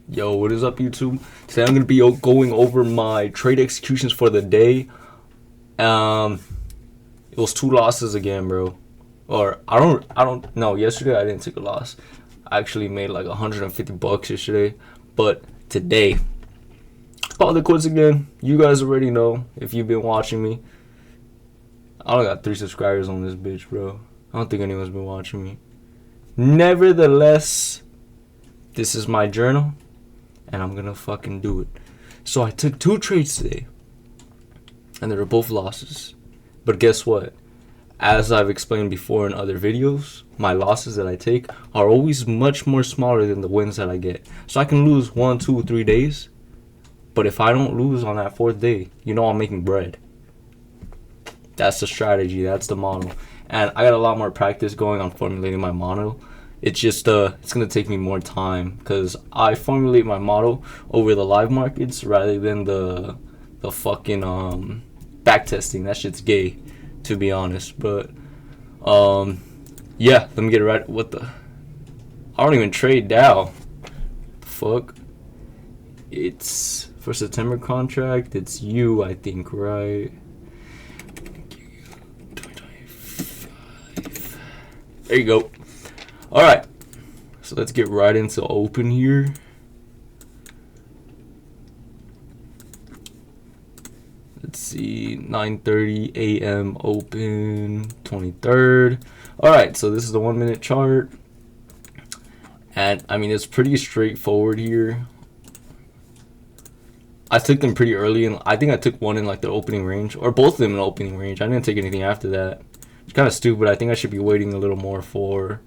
Yo, what is up, YouTube? Today I'm gonna be going over my trade executions for the day. Um, it was 2 losses again, bro. Or I don't know. Yesterday I didn't take a loss. I actually made like 150 bucks yesterday, but today called it quits again. You guys already know if you've been watching me. I only got 3 subscribers on this bitch, bro. I don't think anyone's been watching me. Nevertheless, this is my journal, and I'm gonna fucking do it. So I took 2 trades today, and they were both losses. But guess what? As I've explained before in other videos, my losses that I take are always much more smaller than the wins that I get. So I can lose 1, 2, 3 days, but if I don't lose on that 4th day, you know I'm making bread. That's the strategy. That's the model. And I got a lot more practice going on formulating my model. It's just it's gonna take me more time because I formulate my model over the live markets rather than the fucking back testing. That shit's gay, to be honest. But yeah, let me get it right. What the? I don't even trade Dow. The fuck? It's for September contract. It's you, I think, right? 2025. There you go. All right, so let's get right into open here. Let's see, 9:30 a.m. open, 23rd. All right, so this is the 1-minute chart, and I mean it's pretty straightforward here. I took them pretty early, and I think I took one in like the opening range, or both of them in the opening range. I didn't take anything after that. It's kind of stupid. I think I should be waiting a little more for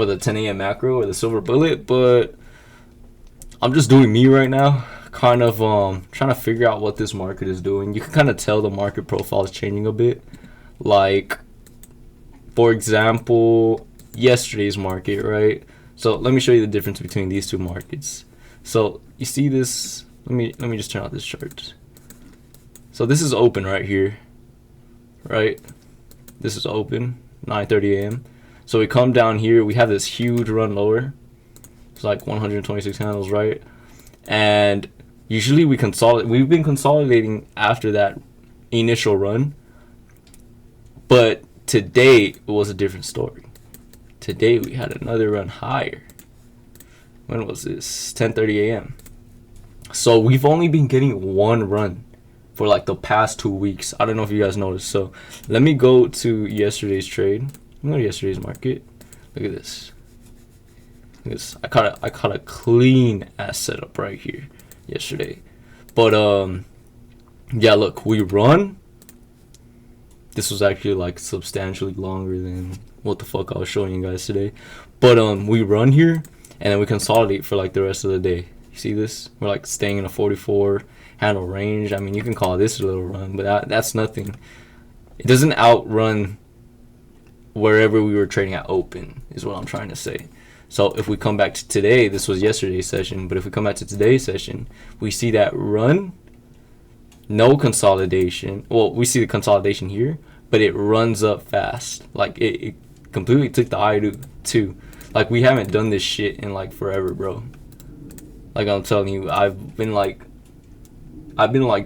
the 10 a.m. macro or the silver bullet, but I'm just doing me right now, kind of trying to figure out what this market is doing. You can kind of tell the market profile is changing a bit. Like, for example, yesterday's market, right? So let me show you the difference between these two markets. So you see this, let me just turn out this chart. So this is open right here, right? This is open, 9:30 a.m. So we come down here, we have this huge run lower. It's like 126 handles, right? And usually we've been consolidating after that initial run. But today it was a different story. Today we had another run higher. When was this? 10:30 a.m. So we've only been getting one run for like the past 2 weeks. I don't know if you guys noticed. So let me go to yesterday's trade. I'm going to yesterday's market. Look at this. Look at this. I caught a clean ass setup right here yesterday. But yeah, look, we run. This was actually like substantially longer than what the fuck I was showing you guys today. But we run here and then we consolidate for like the rest of the day. You see this? We're like staying in a 44 handle range. I mean, you can call this a little run, but that's nothing. It doesn't outrun wherever we were trading at open, is what I'm trying to say. So if we come back to today, this was yesterday's session, but if we come back to today's session, we see that run, no consolidation. Well, we see the consolidation here, but it runs up fast. Like it completely took the eye to. Like we haven't done this shit in like forever, bro. Like I'm telling you, I've been like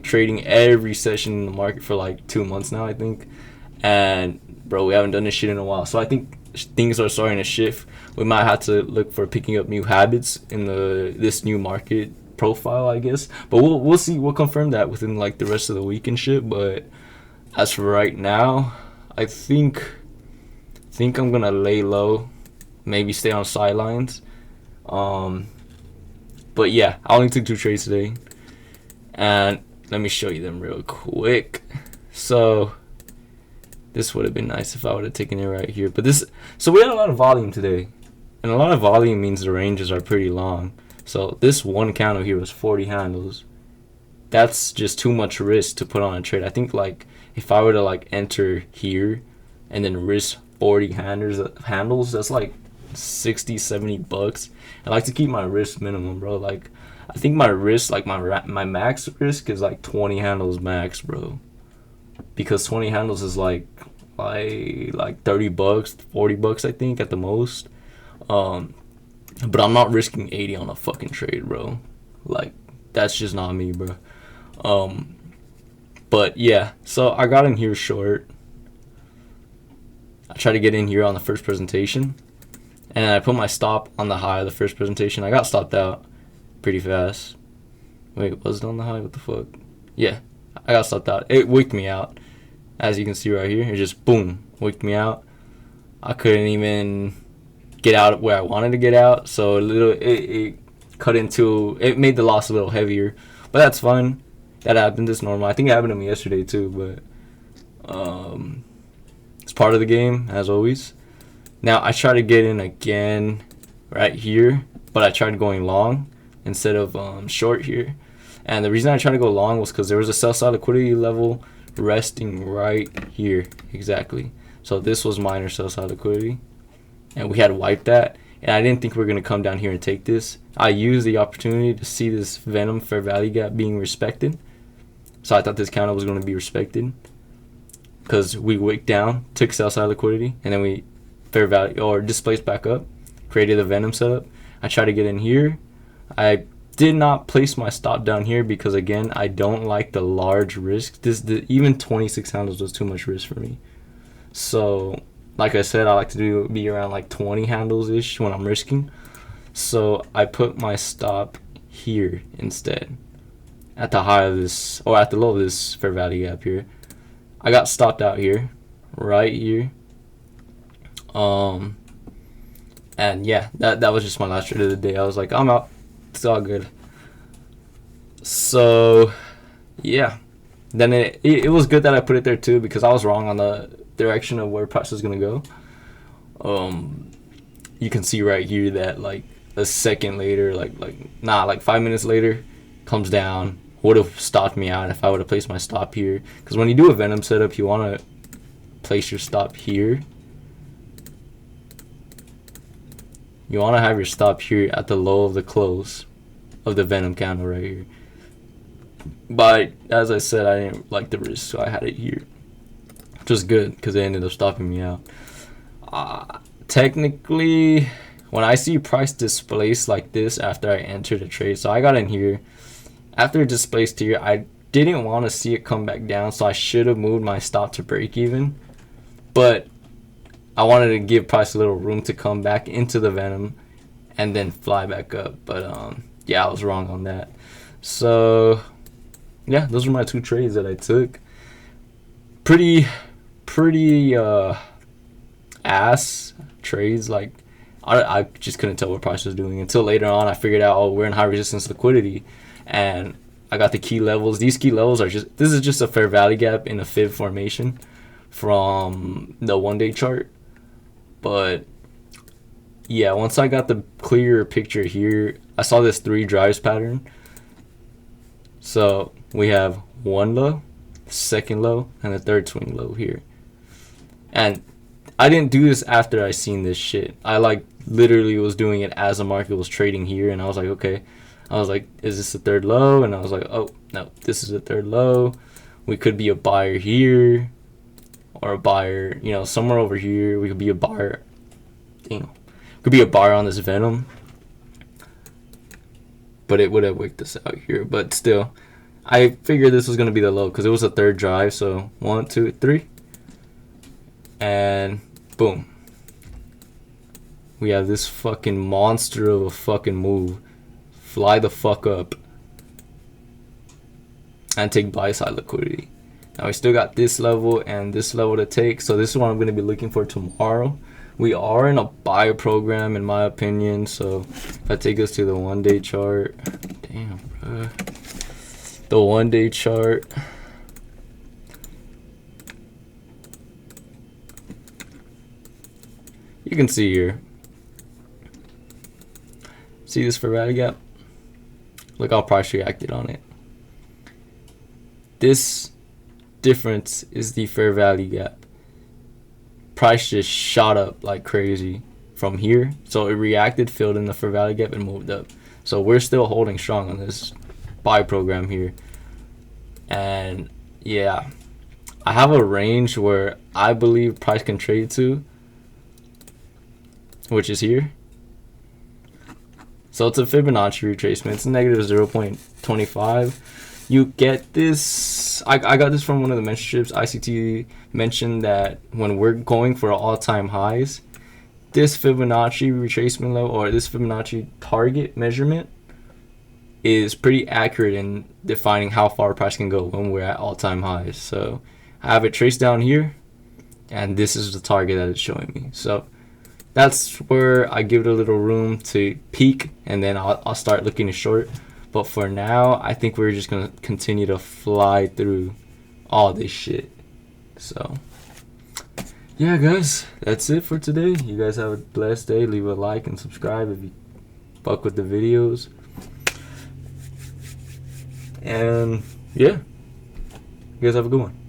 trading every session in the market for like 2 months now, I think. And bro, we haven't done this shit in a while. So I think things are starting to shift. We might have to look for picking up new habits in this new market profile, I guess. But we'll see. We'll confirm that within like the rest of the week and shit. But as for right now, I think I'm gonna lay low, maybe stay on sidelines. But yeah, I only took 2 trades today, and let me show you them real quick. So this would have been nice if I would have taken it right here. But so we had a lot of volume today. And a lot of volume means the ranges are pretty long. So this one candle here was 40 handles. That's just too much risk to put on a trade. I think like if I were to like enter here and then risk 40 handles, that's like 60, 70 bucks. I like to keep my risk minimum, bro. Like I think my risk, like my max risk is like 20 handles max, bro. Because 20 handles is like 30 bucks, 40 bucks, I think, at the most. But I'm not risking 80 on a fucking trade, bro. Like, that's just not me, bro. But yeah, so I got in here short. I tried to get in here on the first presentation, and I put my stop on the high of the first presentation. I got stopped out pretty fast. Wait, was it on the high? What the fuck? Yeah, I got stopped out. It wicked me out. As you can see right here, it just boom, wicked me out. I couldn't even get out where I wanted to get out, so it cut into, it made the loss a little heavier, but that's fine. That happened. It's normal. I think it happened to me yesterday too, but it's part of the game as always. Now I try to get in again right here, but I tried going long instead of short here. And the reason I tried to go long was because there was a sell side liquidity level resting right here exactly. So this was minor sell side liquidity, and we had wiped that. And I didn't think we were gonna come down here and take this. I used the opportunity to see this Venom fair value gap being respected, so I thought this candle was gonna be respected because we wicked down, took sell side liquidity, and then we fair value or displaced back up, created a Venom setup. I tried to get in here. I did not place my stop down here because again, I don't like the large risk. Even 26 handles was too much risk for me. So like I said, I like to be around like 20 handles ish when I'm risking. So I put my stop here instead, at the high of this, or at the low of this fair value gap here. I got stopped out here, right here. And yeah, that was just my last trade of the day. I was like, I'm out. It's all good. So yeah, then it was good that I put it there too, because I was wrong on the direction of where price was gonna go. You can see right here that like a second later, like 5 minutes later, comes down. Would have stopped me out if I would have placed my stop here, because when you do a Venom setup, you want to place your stop here. You want to have your stop here at the low of the close of the Venom candle right here. But as I said, I didn't like the risk, so I had it here, which was good because it ended up stopping me out. Technically, when I see price displaced like this after I entered a trade, so I got in here. After it displaced here, I didn't want to see it come back down, so I should have moved my stop to break even. But I wanted to give price a little room to come back into the Venom and then fly back up. But yeah, I was wrong on that. So yeah, those were my two trades that I took. Pretty ass trades. Like I just couldn't tell what price was doing until later on. I figured out, oh, we're in high resistance liquidity, and I got the key levels. These key levels are this is just a fair value gap in a fib formation from the 1-day chart. But yeah, once I got the clearer picture here, I saw this 3 drives pattern. So we have one low, second low, and a third swing low here. And I didn't do this after I seen this shit. I like literally was doing it as the market was trading here, and I was like, okay. I was like, is this the third low? And I was like, oh no, this is the third low. We could be a buyer here, or a buyer, you know, somewhere over here. We could be a buyer, you know, could be a buyer on this Venom, but it would have wicked us out here. But still, I figured this was gonna be the low because it was a third drive. So 1, 2, 3, and boom, we have this fucking monster of a fucking move. Fly the fuck up and take buy side liquidity. Now we still got this level and this level to take, so this is what I'm going to be looking for tomorrow. We are in a buy program in my opinion, so if I take us to the 1-day chart, damn bro, the 1-day chart, you can see here, see this fair value gap? Look how price reacted on it. This difference is the fair value gap. Price just shot up like crazy from here. So it reacted, filled in the fair value gap, and moved up. So we're still holding strong on this buy program here. And yeah, I have a range where I believe price can trade to, which is here. So it's a Fibonacci retracement. It's negative 0.25. You get this. I got this from one of the mentorships. ICT mentioned that when we're going for all-time highs, this Fibonacci retracement level, or this Fibonacci target measurement, is pretty accurate in defining how far price can go when we're at all-time highs. So I have it traced down here, and this is the target that it's showing me. So that's where I give it a little room to peak, and then I'll start looking to short. But for now, I think we're just gonna continue to fly through all this shit. So yeah, guys, that's it for today. You guys have a blessed day. Leave a like and subscribe if you fuck with the videos. And yeah, you guys have a good one.